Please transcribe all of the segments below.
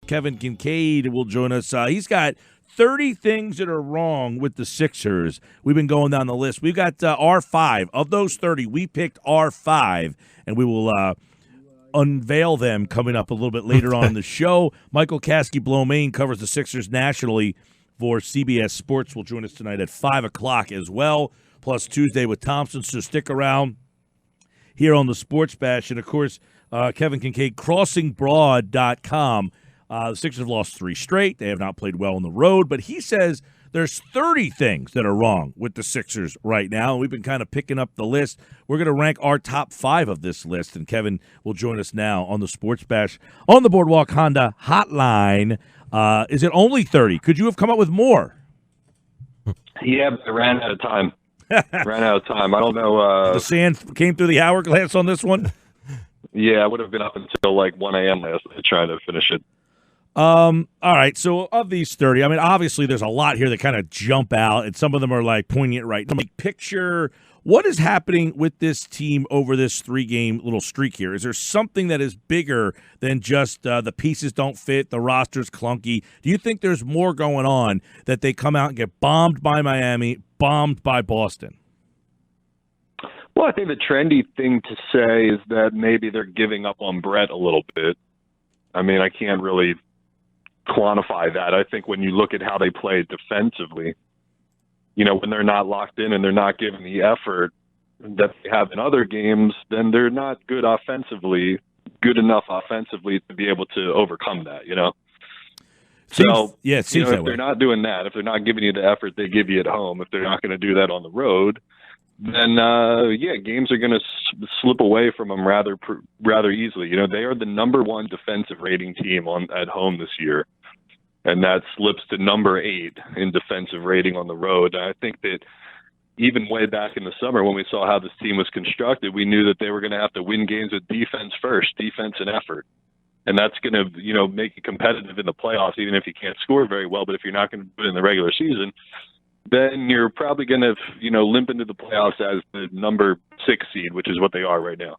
Kevin Kinkead will join us. He's got 30 things that are wrong with the Sixers. We've been going down the list. We've got our 5. Of those 30, we picked our 5, and we will unveil them coming up a little bit later on in the show. Michael Kasky-Blomain covers the Sixers nationally for CBS Sports. Will join us tonight at 5 o'clock as well, plus Tuesday with Thompson. So stick around here on the Sports Bash. And, of course, Kevin Kinkead, crossingbroad.com. The Sixers have lost 3 straight. They have not played well on the road. But he says there's 30 things that are wrong with the Sixers right now. And we've been kind of picking up the list. We're going to rank our top 5 of this list. And Kevin will join us now on the Sports Bash on the Boardwalk Honda hotline. Is it only 30? Could you have come up with more? Yeah, but I ran out of time. I don't know. The sand came through the hourglass on this one? Yeah, I would have been up until like 1 a.m. last night trying to finish it. All right, so of these 30, I mean, obviously there's a lot here that kind of jump out, and some of them are like poignant right now. Like, picture what is happening with this team over this 3-game little streak here. Is there something that is bigger than just the pieces don't fit, the roster's clunky? Do you think there's more going on that they come out and get bombed by Miami, bombed by Boston? Well, I think the trendy thing to say is that maybe they're giving up on Brett a little bit. I mean, I can't really quantify that. I think when you look at how they play defensively, you know, when they're not locked in and they're not giving the effort that they have in other games, then they're not good enough offensively to be able to overcome that, you know? So, it seems that if way. they're not doing that, if they're not giving you the effort they give you at home, if they're not going to do that on the road, then, games are going to slip away from them rather easily. You know, they are the number 1 defensive rating team at home this year, and that slips to number 8 in defensive rating on the road. And I think that even way back in the summer when we saw how this team was constructed, we knew that they were going to have to win games with defense first, defense and effort. And that's going to, you know, make it competitive in the playoffs, even if you can't score very well. But if you're not going to do it in the regular season, then you're probably going to, you know, limp into the playoffs as the number 6 seed, which is what they are right now.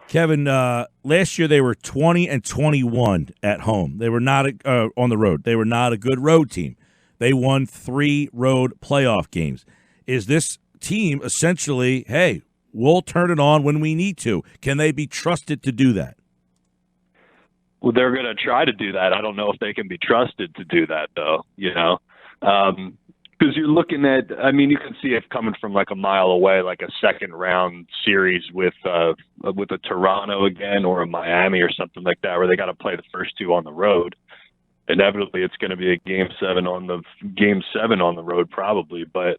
Kevin, last year they were 20-21 at home. They were not on the road. They were not a good road team. They won 3 road playoff games. Is this team essentially, hey, we'll turn it on when we need to? Can they be trusted to do that? Well, they're going to try to do that. I don't know if they can be trusted to do that, though, you know. Because you're looking at, I mean, you can see it coming from like a mile away, like a second-round series with a Toronto again or a Miami or something like that, where they got to play the first 2 on the road. Inevitably, it's going to be a game 7 on the road, probably. But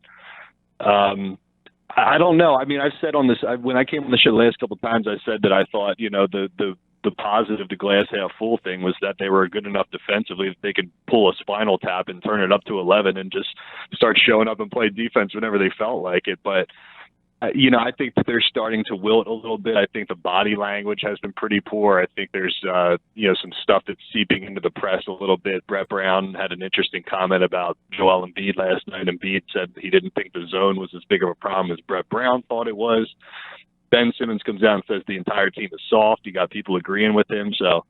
I don't know. I mean, I've said on this when I came on the show the last couple of times, I said that I thought, you know, the positive, the glass half full thing was that they were good enough defensively that they could pull a spinal tap and turn it up to 11 and just start showing up and play defense whenever they felt like it. But, you know, I think that they're starting to wilt a little bit. I think the body language has been pretty poor. I think there's, some stuff that's seeping into the press a little bit. Brett Brown had an interesting comment about Joel Embiid last night. Embiid said he didn't think the zone was as big of a problem as Brett Brown thought it was. Ben Simmons comes out and says the entire team is soft. You got people agreeing with him. So,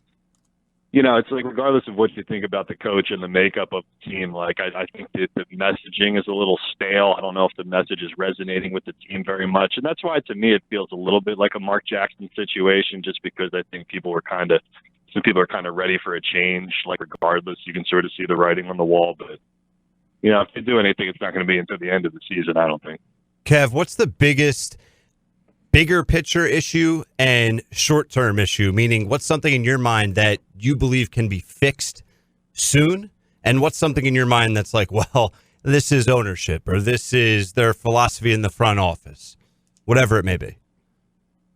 you know, it's like regardless of what you think about the coach and the makeup of the team, like I think that the messaging is a little stale. I don't know if the message is resonating with the team very much. And that's why, to me, it feels a little bit like a Mark Jackson situation, just because I think some people are kind of ready for a change. Like, regardless, you can sort of see the writing on the wall. But, you know, if they do anything, it's not going to be until the end of the season, I don't think. Kev, what's the bigger picture issue and short-term issue? Meaning, what's something in your mind that you believe can be fixed soon? And what's something in your mind that's like, well, this is ownership or this is their philosophy in the front office, whatever it may be?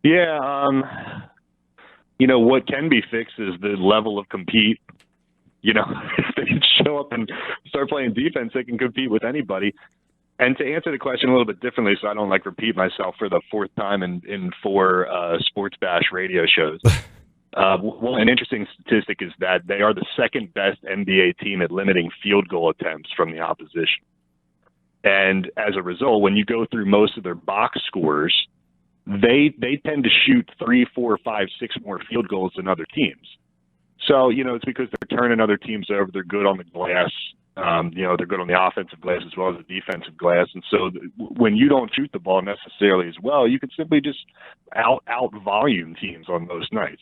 Yeah. You know, what can be fixed is the level of compete. You know, if they can show up and start playing defense, they can compete with anybody. And to answer the question a little bit differently, so I don't repeat myself for the 4th time in 4 Sports Bash radio shows. An interesting statistic is that they are the 2nd best NBA team at limiting field goal attempts from the opposition. And as a result, when you go through most of their box scores, they tend to shoot 3, 4, 5, 6 more field goals than other teams. So, it's because they're turning other teams over. They're good on the glass. They're good on the offensive glass as well as the defensive glass. And so when you don't shoot the ball necessarily as well, you can simply just out volume teams on most nights.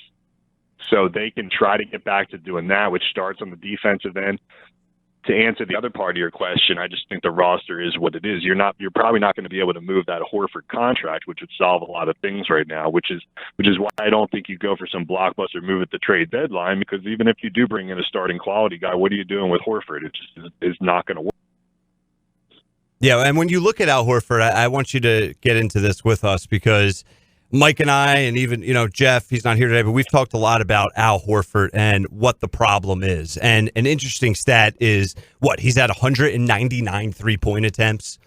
So they can try to get back to doing that, which starts on the defensive end. To answer the other part of your question, I just think the roster is what it is. You're probably not going to be able to move that Horford contract, which would solve a lot of things right now, which is why I don't think you go for some blockbuster move at the trade deadline, because even if you do bring in a starting quality guy, what are you doing with Horford? It just is not going to work. Yeah, and when you look at Al Horford, I want you to get into this with us, because Mike and I, and even, Jeff, he's not here today, but we've talked a lot about Al Horford and what the problem is. And an interesting stat is, he's had 199 three-point attempts.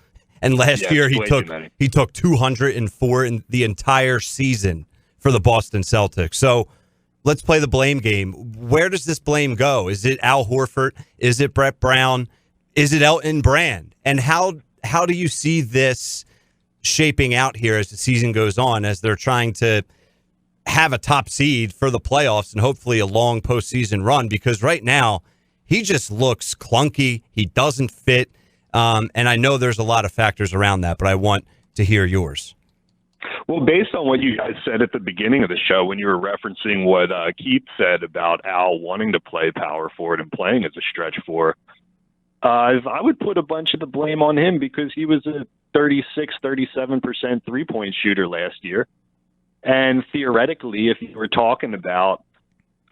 And last year he took 204 in the entire season for the Boston Celtics. So let's play the blame game. Where does this blame go? Is it Al Horford? Is it Brett Brown? Is it Elton Brand? And how do you see this shaping out here as the season goes on, as they're trying to have a top seed for the playoffs and hopefully a long postseason run? Because right now he just looks clunky. He doesn't fit. And I know there's a lot of factors around that, but I want to hear yours. Well, based on what you guys said at the beginning of the show, when you were referencing what Keith said about Al wanting to play power forward and playing as a stretch four, I would put a bunch of the blame on him, because he was a 37% three-point shooter last year. And theoretically, if you were talking about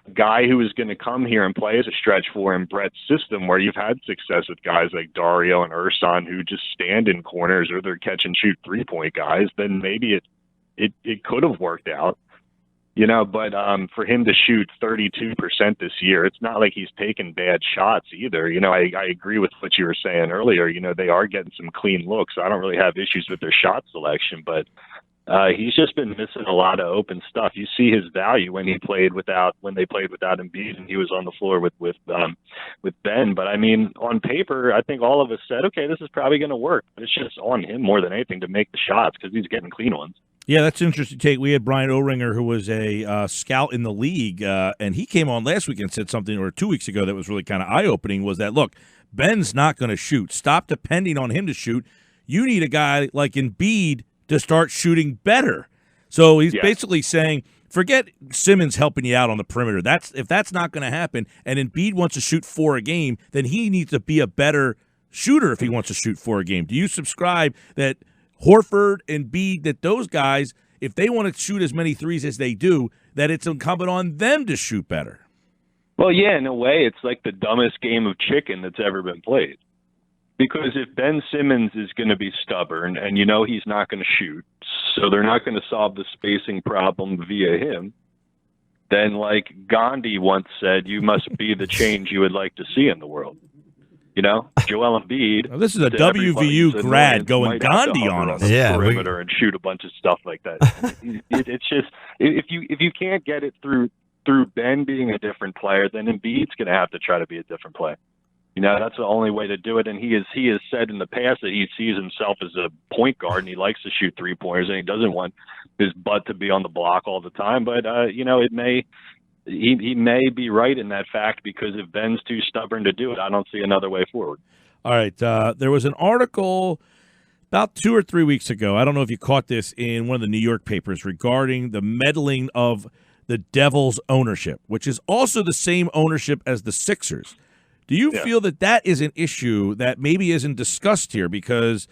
a guy who was going to come here and play as a stretch four in Brett's system, where you've had success with guys like Dario and Ersan who just stand in corners, or they're catch and shoot three-point guys, then maybe it could have worked out. But for him to shoot 32% this year, it's not like he's taking bad shots either. I agree with what you were saying earlier. They are getting some clean looks. I don't really have issues with their shot selection, but he's just been missing a lot of open stuff. You see his value when they played without Embiid, and he was on the floor with Ben. But I mean, on paper, I think all of us said, okay, this is probably going to work. But it's just on him more than anything to make the shots, because he's getting clean ones. Yeah, that's an interesting take. We had Brian O'Ringer, who was a scout in the league, and he came on last week and said something, or 2 weeks ago, that was really kind of eye-opening, was that, look, Ben's not going to shoot. Stop depending on him to shoot. You need a guy like Embiid to start shooting better. So he's basically saying, forget Simmons helping you out on the perimeter. If that's not going to happen, and Embiid wants to shoot 4 a game, then he needs to be a better shooter if he wants to shoot 4 a game. Do you subscribe that Horford and Embiid, that those guys, if they want to shoot as many threes as they do, that it's incumbent on them to shoot better? Well, yeah, in a way, it's like the dumbest game of chicken that's ever been played. Because if Ben Simmons is going to be stubborn, and he's not going to shoot, so they're not going to solve the spacing problem via him, then like Gandhi once said, you must be the change you would like to see in the world. Joel Embiid. Well, this is a WVU grad going Gandhi on us. Yeah, perimeter and shoot a bunch of stuff like that. It's just, if you can't get it through Ben being a different player, then Embiid's going to have to try to be a different player. That's the only way to do it. And he has said in the past that he sees himself as a point guard, and he likes to shoot three-pointers, and he doesn't want his butt to be on the block all the time. But he may be right in that fact, because if Ben's too stubborn to do it, I don't see another way forward. All right. There was an article about 2 or 3 weeks ago, I don't know if you caught this, in one of the New York papers, regarding the meddling of the Devils' ownership, which is also the same ownership as the Sixers. Do you feel that is an issue that maybe isn't discussed here? Because,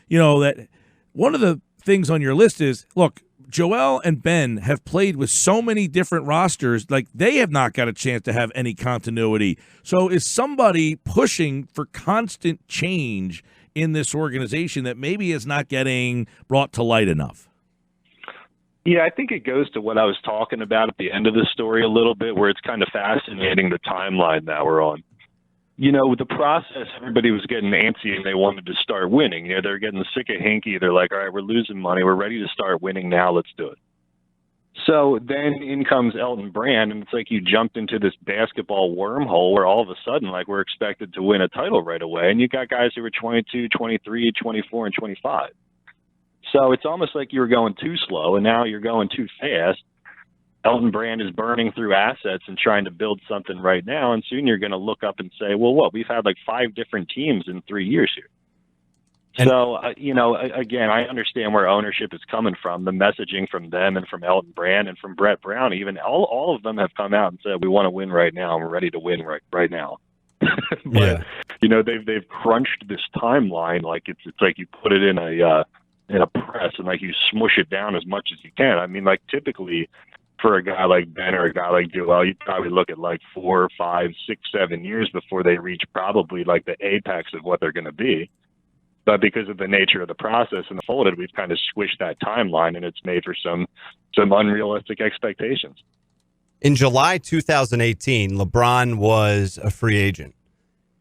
that one of the things on your list is, look, Joel and Ben have played with so many different rosters, like they have not got a chance to have any continuity. So is somebody pushing for constant change in this organization that maybe is not getting brought to light enough? Yeah, I think it goes to what I was talking about at the end of the story a little bit, where it's kind of fascinating the timeline that we're on. With the process, everybody was getting antsy and they wanted to start winning. They're getting sick of Hinkie. They're like, all right, we're losing money. We're ready to start winning now. Let's do it. So then in comes Elton Brand, and it's like you jumped into this basketball wormhole where all of a sudden, like, we're expected to win a title right away. And you got guys who were 22, 23, 24, and 25. So it's almost like you were going too slow, and now you're going too fast. Elton Brand is burning through assets and trying to build something right now, and soon you're going to look up and say, well, what? We've had like 5 different teams in 3 years here. So, again, I understand where ownership is coming from, the messaging from them and from Elton Brand and from Brett Brown. Even all of them have come out and said, we want to win right now. And we're ready to win right now. But, they've crunched this timeline like it's like you put it in a press and like you smush it down as much as you can. I mean, like typically for a guy like Ben or a guy like Joel, you probably look at like 4, 5, 6, 7 years before they reach probably like the apex of what they're going to be. But because of the nature of the process and the folded, we've kind of squished that timeline, and it's made for some unrealistic expectations. In July 2018, LeBron was a free agent,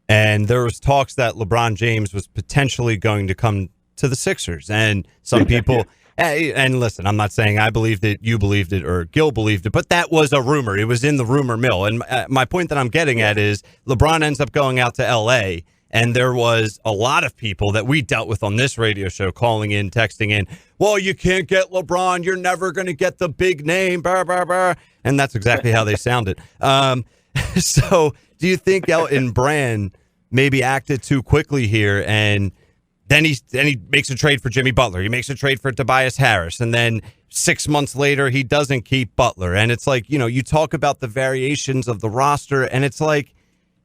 and there was talks that LeBron James was potentially going to come to the Sixers. And some people, and listen, I'm not saying I believed it, you believed it, or Gil believed it, but that was a rumor. It was in the rumor mill. And my point that I'm getting at is LeBron ends up going out to L.A., and there was a lot of people that we dealt with on this radio show calling in, texting in, well, you can't get LeBron. You're never going to get the big name. Blah, blah, blah. And that's exactly how they sounded. So do you think Elton Brand maybe acted too quickly here? And then he makes a trade for Jimmy Butler. He makes a trade for Tobias Harris. And then 6 months later, he doesn't keep Butler. And it's like, you talk about the variations of the roster, and it's like,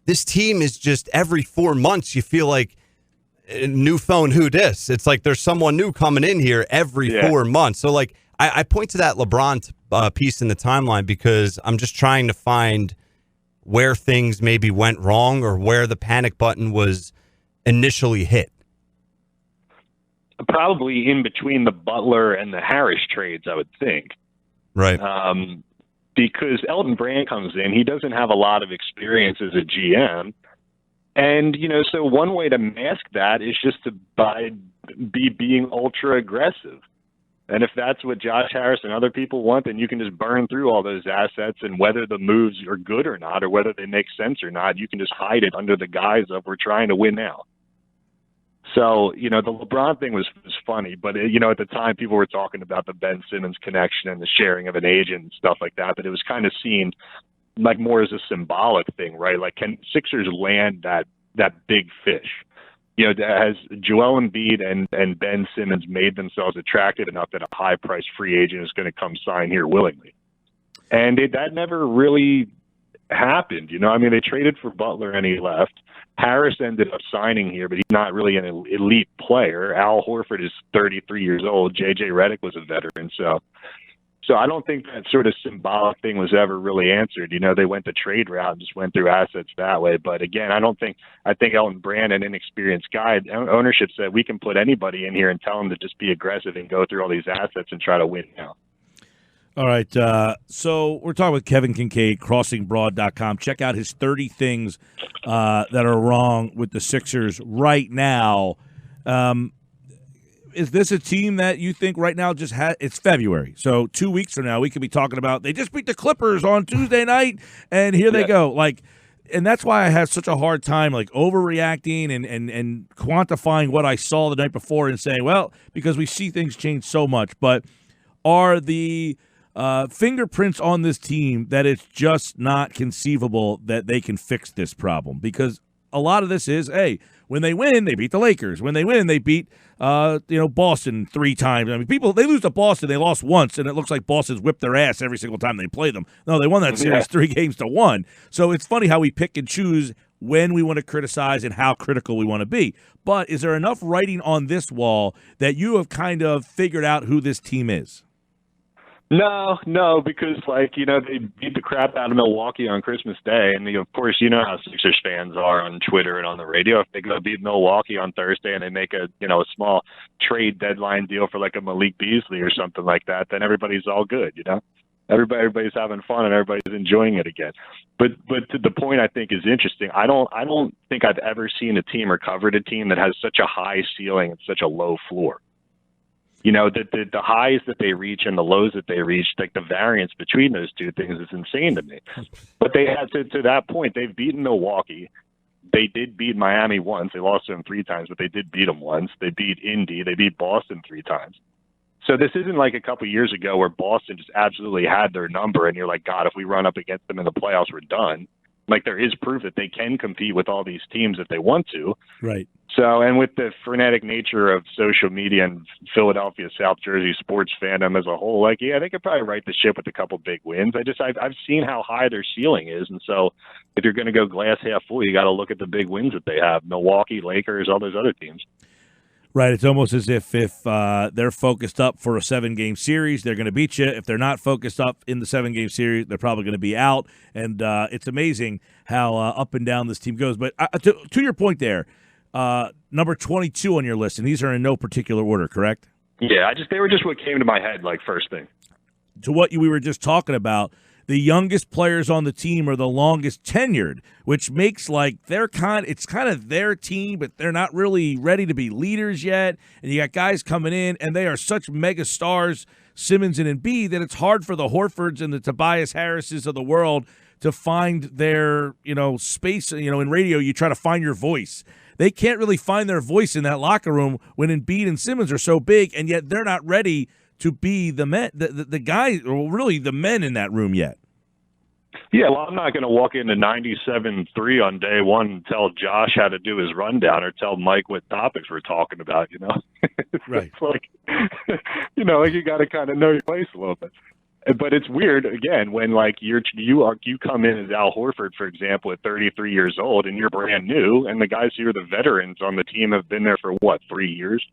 this team is just every 4 months you feel like new phone, who dis? It's like there's someone new coming in here every 4 months. So like I point to that LeBron piece in the timeline because I'm just trying to find where things maybe went wrong or where the panic button was initially hit. Probably in between the Butler and the Harris trades, I would think. Right. Because Elton Brand comes in, he doesn't have a lot of experience as a GM. And, so one way to mask that is just to be being ultra aggressive. And if that's what Josh Harris and other people want, then you can just burn through all those assets, and whether the moves are good or not, or whether they make sense or not, you can just hide it under the guise of we're trying to win now. So, the LeBron thing was funny, but, at the time people were talking about the Ben Simmons connection and the sharing of an agent and stuff like that, but it was kind of seen like more as a symbolic thing, right? Like, can Sixers land that big fish? Has Joel Embiid and Ben Simmons made themselves attractive enough that a high-priced free agent is going to come sign here willingly? And that never really happened. They traded for Butler and he left. Harris ended up signing here, but he's not really an elite player. Al Horford is 33 years old. J.J. Redick was a veteran. So I don't think that sort of symbolic thing was ever really answered. They went the trade route and just went through assets that way. But again, I think Elton Brand, an inexperienced guy, ownership said we can put anybody in here and tell them to just be aggressive and go through all these assets and try to win now. All right, so we're talking with Kevin Kinkead, crossingbroad.com. Check out his 30 things that are wrong with the Sixers right now. Is this a team that you think right now just it's February, so 2 weeks from now we could be talking about they just beat the Clippers on Tuesday night, and here they go. And that's why I have such a hard time overreacting and quantifying what I saw the night before and saying, well, because we see things change so much. But are the fingerprints on this team that it's just not conceivable that they can fix this problem? Because a lot of this is, hey, when they win, they beat the Lakers. When they win, they beat Boston 3 times. They lose to Boston, they lost once, and it looks like Boston's whipped their ass every single time they play them. No, they won that series 3-1. So it's funny how we pick and choose when we want to criticize and how critical we want to be. But is there enough writing on this wall that you have kind of figured out who this team is? No, because they beat the crap out of Milwaukee on Christmas Day, and of course how Sixers fans are on Twitter and on the radio. If they go beat Milwaukee on Thursday and they make a small trade deadline deal for like a Malik Beasley or something like that, then everybody's all good. Everybody's having fun and everybody's enjoying it again. But to the point I think is interesting. I don't think I've ever seen a team or covered a team that has such a high ceiling and such a low floor. The highs that they reach and the lows that they reach, like the variance between those two things is insane to me. But they had to that point, they've beaten Milwaukee. They did beat Miami once. They lost to them 3 times, but they did beat them once. They beat Indy. They beat Boston 3 times. So this isn't like a couple years ago where Boston just absolutely had their number, and you're like, God, if we run up against them in the playoffs, we're done. Like, there is proof that they can compete with all these teams if they want to. Right. So, and with the frenetic nature of social media and Philadelphia, South Jersey sports fandom as a whole, like, yeah, they could probably right the ship with a couple big wins. I've seen how high their ceiling is, and so if you're going to go glass half full, you got to look at the big wins that they have: Milwaukee, Lakers, all those other teams. Right. It's almost as if they're focused up for a 7-game series, they're going to beat you. If they're not focused up in the 7-game series, they're probably going to be out. And it's amazing how up and down this team goes. But to your point there, number 22 on your list, and these are in no particular order, correct? Yeah, they were just what came to my head, like, first thing. To what we were just talking about, the youngest players on the team are the longest tenured, which makes it's kind of their team, but they're not really ready to be leaders yet. And you got guys coming in, and they are such mega stars, Simmons and Embiid, that it's hard for the Horfords and the Tobias Harrises of the world to find their, space. In radio, you try to find your voice. They can't really find their voice in that locker room when Embiid and Simmons are so big, and yet they're not ready to be the men, the guys, or really the men in that room yet. Yeah, well, I'm not going to walk into 97-3 on day one and tell Josh how to do his rundown or tell Mike what topics we're talking about, Right. It's like, like you got to kind of know your place a little bit. But it's weird, again, when like you come in as Al Horford, for example, at 33 years old, and you're brand new, and the guys who are the veterans on the team have been there for, 3 years?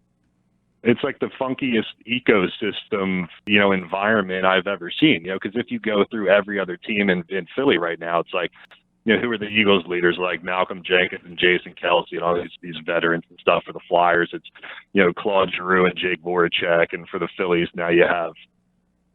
It's like the funkiest ecosystem, environment I've ever seen, because if you go through every other team in Philly right now, it's like, who are the Eagles leaders, like Malcolm Jenkins and Jason Kelsey and all these veterans and stuff. For the Flyers, it's, Claude Giroux and Jake Voracek. And for the Phillies, now you have,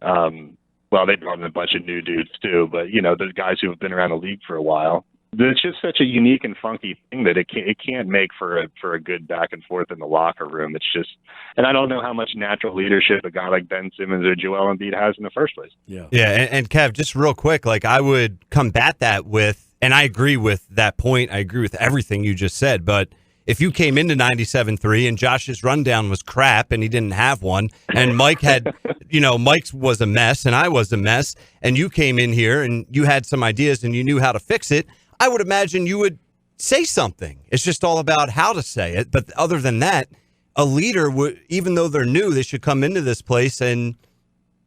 they brought in a bunch of new dudes too, but, the guys who have been around the league for a while. It's just such a unique and funky thing that it can't make for a good back and forth in the locker room. It's just, and I don't know how much natural leadership a guy like Ben Simmons or Joel Embiid has in the first place. Yeah. And Kev, just real quick, like I would combat that with, and I agree with that point. I agree with everything you just said, but if you came into 97-3 and Josh's rundown was crap and he didn't have one, and Mike had, Mike's was a mess and I was a mess, and you came in here and you had some ideas and you knew how to fix it, I would imagine you would say something. It's just all about how to say it. But other than that, a leader would, even though they're new, they should come into this place and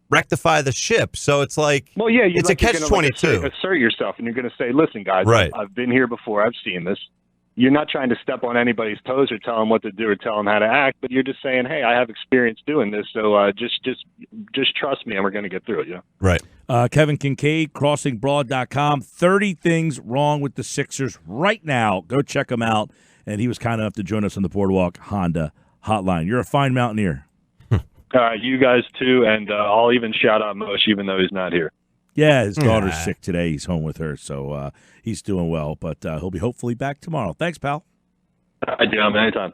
rectify the ship. So it's like, it's a catch-22. Assert yourself, and you're going to say, listen, guys, right. I've been here before. I've seen this. You're not trying to step on anybody's toes or tell them what to do or tell them how to act, but you're just saying, hey, I have experience doing this, so just trust me, and we're going to get through it. Right. Kevin Kinkead, crossingbroad.com. 30 things wrong with the Sixers right now. Go check him out. And he was kind enough to join us on the Boardwalk Honda Hotline. You're a fine mountaineer. You guys too, and I'll even shout out Moshe, even though he's not here. Yeah, his daughter's sick today. He's home with her, so he's doing well. But he'll be hopefully back tomorrow. Thanks, pal. I do. Anytime.